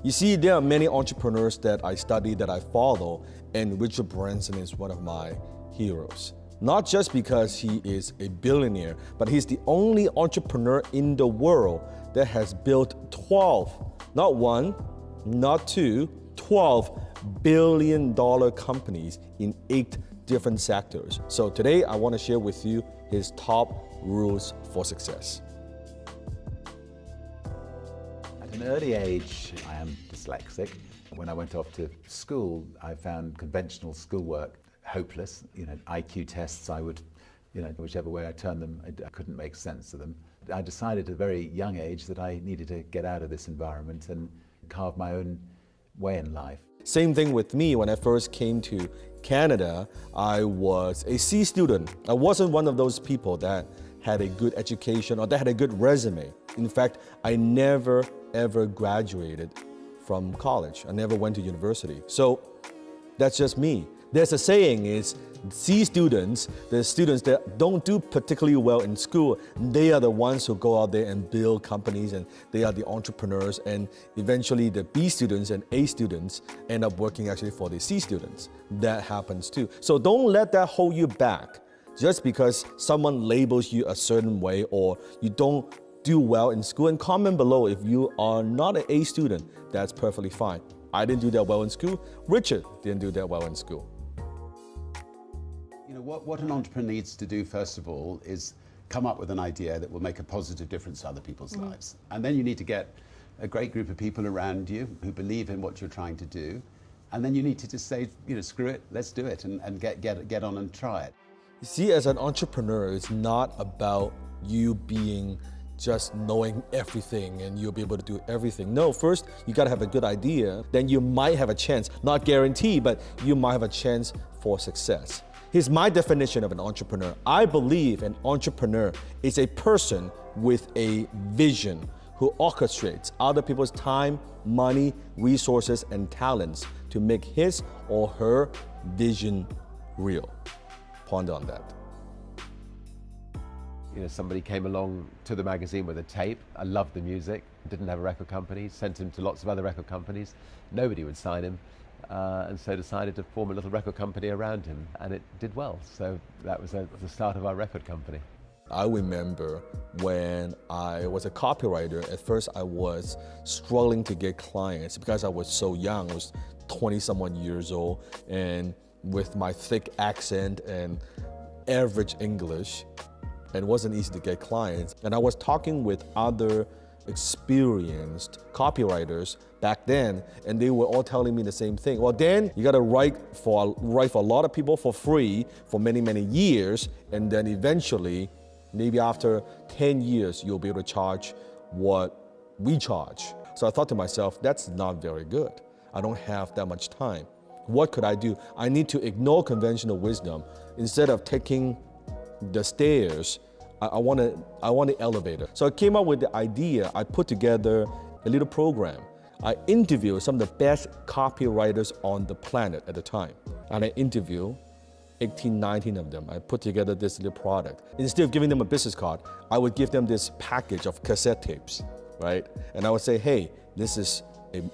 You see, there are many entrepreneurs that I study, that I follow, and Richard Branson is one of my heroes. Not just because he is a billionaire, but he's the only entrepreneur in the world that has built 12, not one, not two, 12 billion-dollar companies in 8 different sectors. So today I want to share with you his top rules for success. At an early age, I am dyslexic. When I went off to school, I found conventional schoolwork hopeless. IQ tests, I would, whichever way I turned them, I couldn't make sense of them. I decided at a very young age that I needed to get out of this environment and carve my own way in life. Same thing with me. When I first came to Canada, I was a C student. I wasn't one of those people that had a good education or that had a good resume. In fact, I never ever graduated from college. I never went to university. So that's just me. There's a saying is C students, the students that don't do particularly well in school, they are the ones who go out there and build companies, and they are the entrepreneurs, and eventually the B students and A students end up working actually for the C students. That happens too. So don't let that hold you back. Just because someone labels you a certain way or you don't do well in school, and comment below if you are not an A student, that's perfectly fine. I didn't do that well in school. Richard didn't do that well in school. What an entrepreneur needs to do, first of all, is come up with an idea that will make a positive difference to other people's lives. And then you need to get a great group of people around you who believe in what you're trying to do. And then you need to just say, screw it, let's do it, and get on and try it. You see, as an entrepreneur, it's not about you being just knowing everything and you'll be able to do everything. No, first, you gotta have a good idea. Then you might have a chance, not guaranteed, but you might have a chance for success. Here's my definition of an entrepreneur. I believe an entrepreneur is a person with a vision who orchestrates other people's time, money, resources, and talents to make his or her vision real. Ponder on that. Somebody came along to the magazine with a tape. I loved the music, didn't have a record company, sent him to lots of other record companies. Nobody would sign him. And so decided to form a little record company around him, and it did well. So that was the start of our record company. I remember when I was a copywriter, at first I was struggling to get clients because I was so young. I was 20-somewhat years old, and with my thick accent and average English, it wasn't easy to get clients. And I was talking with other experienced copywriters back then, and they were all telling me the same thing. Well, Dan, you gotta write for a lot of people for free for many, many years, and then eventually, maybe after 10 years, you'll be able to charge what we charge. So I thought to myself, that's not very good. I don't have that much time. What could I do? I need to ignore conventional wisdom. Instead of taking the stairs, I want the elevator. So I came up with the idea. I put together a little program. I interviewed some of the best copywriters on the planet at the time. And I interviewed 18, 19 of them. I put together this little product. Instead of giving them a business card, I would give them this package of cassette tapes, right? And I would say, hey, this is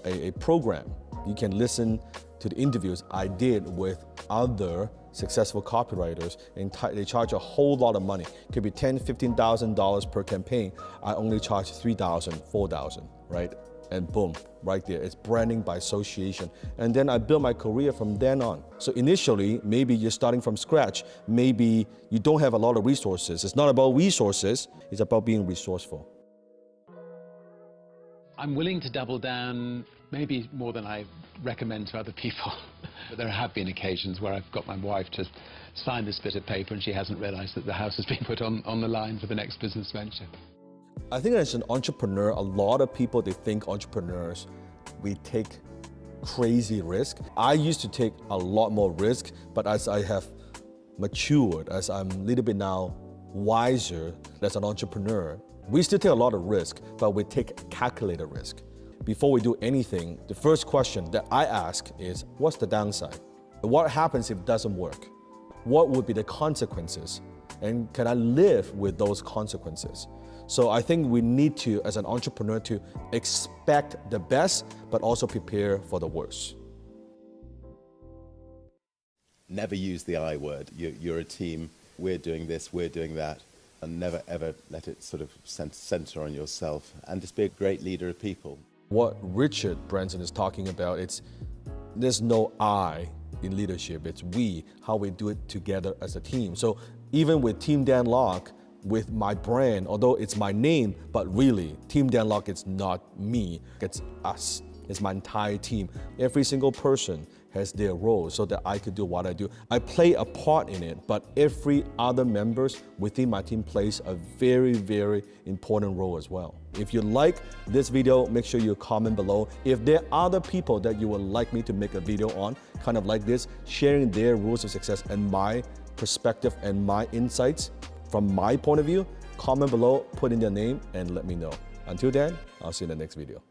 a program. You can listen to the interviews I did with other successful copywriters, and they charge a whole lot of money. It could be $10,000, $15,000 per campaign. I only charge $3,000, $4,000, right? And boom, right there. It's branding by association. And then I built my career from then on. So initially, maybe you're starting from scratch. Maybe you don't have a lot of resources. It's not about resources, it's about being resourceful. I'm willing to double down, maybe more than I recommend to other people. But there have been occasions where I've got my wife to sign this bit of paper and she hasn't realized that the house has been put on the line for the next business venture. I think as an entrepreneur, a lot of people, they think entrepreneurs, we take crazy risk. I used to take a lot more risk, but as I have matured, as I'm a little bit now wiser as an entrepreneur, we still take a lot of risk, but we take calculated risk. Before we do anything, the first question that I ask is, what's the downside? What happens if it doesn't work? What would be the consequences? and can I live with those consequences? So I think we need to, as an entrepreneur, to expect the best, but also prepare for the worst. Never use the I word. You're a team, we're doing this, we're doing that, and never ever let it sort of center on yourself, and just be a great leader of people. What Richard Branson is talking about, there's no I in leadership, it's we, how we do it together as a team. So even with Team Dan Lok, with my brand, although it's my name, but really, Team Dan Lok, it's not me, it's us. It's my entire team. Every single person has their role so that I could do what I do. I play a part in it, but every other members within my team plays a very, very important role as well. If you like this video, make sure you comment below. If there are other people that you would like me to make a video on, kind of like this, sharing their rules of success and my perspective and my insights from my point of view, comment below, put in your name, and let me know. Until then, I'll see you in the next video.